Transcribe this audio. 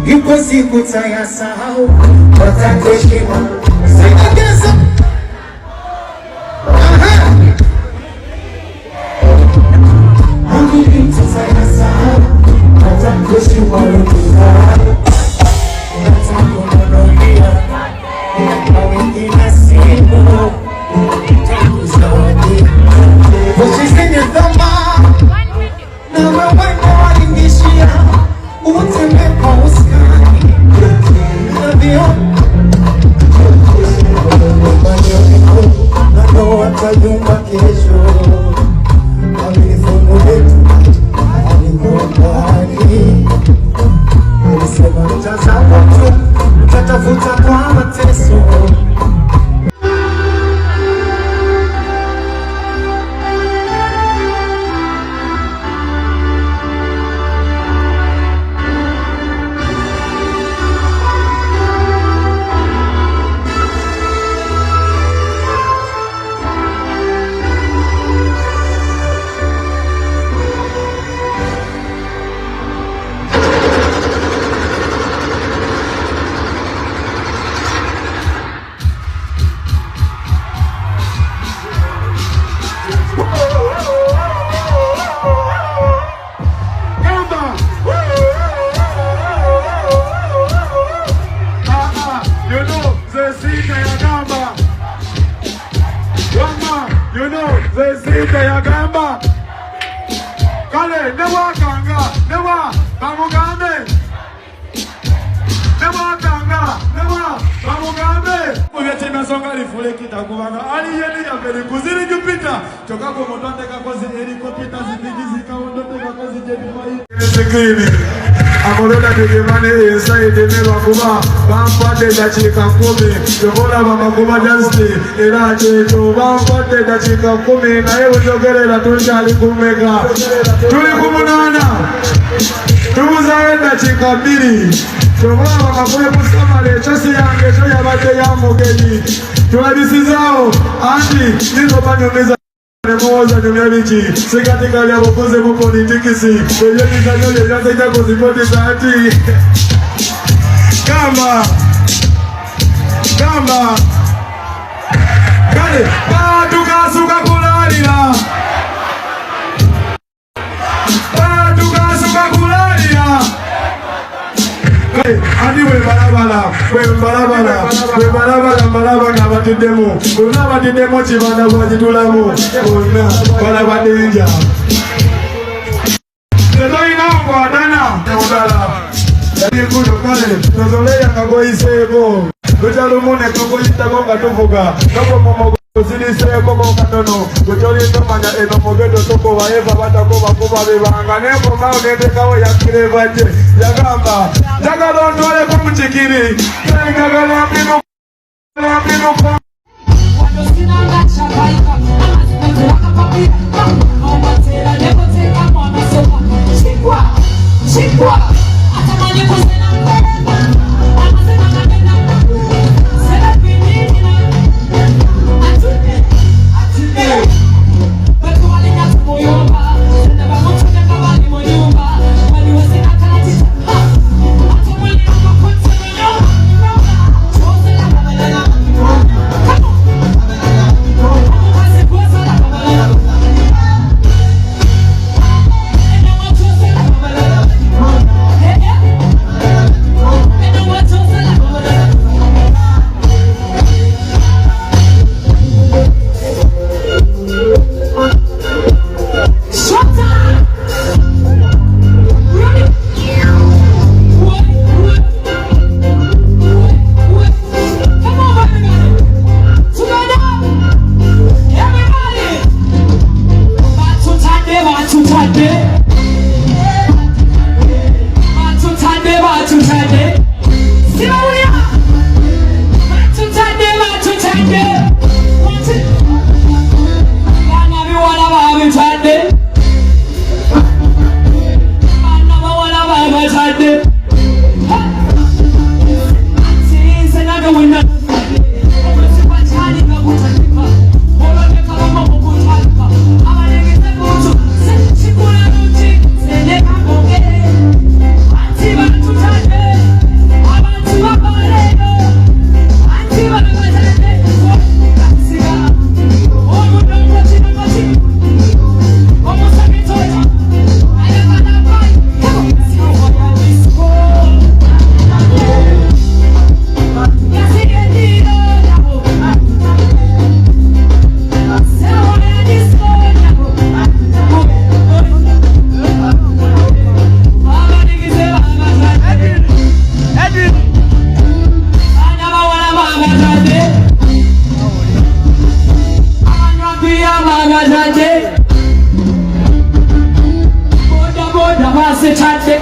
Yuko siku tayasahau, watakuheshimu. Singegeza. Yuko tayasahau, watakuheshimu. Watakuheshimu. Wengine simu. Usisini dhama na wawende walingishia uteme kwa uskani navyo na ndo watajumba kesho wamilifungu letu alikumbali ulisema mtazamo tu mtatafuta kwa mateso. Zezita ya gamba kale newa kanga newa bamugambe newa kanga newa bamugambe uyete nasonga lifule kitakubanga ali yeni ya peli kuzili jupita chokako motonde kakozi helikopita zidigizi kaondote kakozi jebi mai sekini amoroda tegevane esaide neba kuba bampade dakika 10 yobola mama kuba jansti era cheto bampade dakika 10 na yebo jogerera tunjali kumeka tuli kumunana tubuzaye dakika 2 yobola mama kuba musamale chose yange cho yabate ya mogeni tulabisizao andi nizo banyomeza Nemoza nyumyabichi, sikatika ya wakoze mupolitikisi Kwenye nizanyo ya zaida kuzipoti zaati Kamba Kale, tukasuka kulalila tukasuka kulalila Andi wembalabala batidemu Kuna batidemu chibana wajitulamu Kuna bala badinja Neto inangu adana Neudala Yadi kudo kale Nozolea kago isego Lujalumune kago itagonga tufuga Kago momogo Zili seko kwa katono Kucholi nomanya eno mogedo toko wa eva Batako wakuba vibanga Nebo mao nende kawa ya kirevaje Yagamba Jagalo ndole kwa mchikiri Jagalo amino kwa Wando sinanga chakaika Amazimetu waka papi Mama tera nebo teka mwana sopa Chikwa Atamani kusena mbeba Amazena mbena Sena pinina Asitande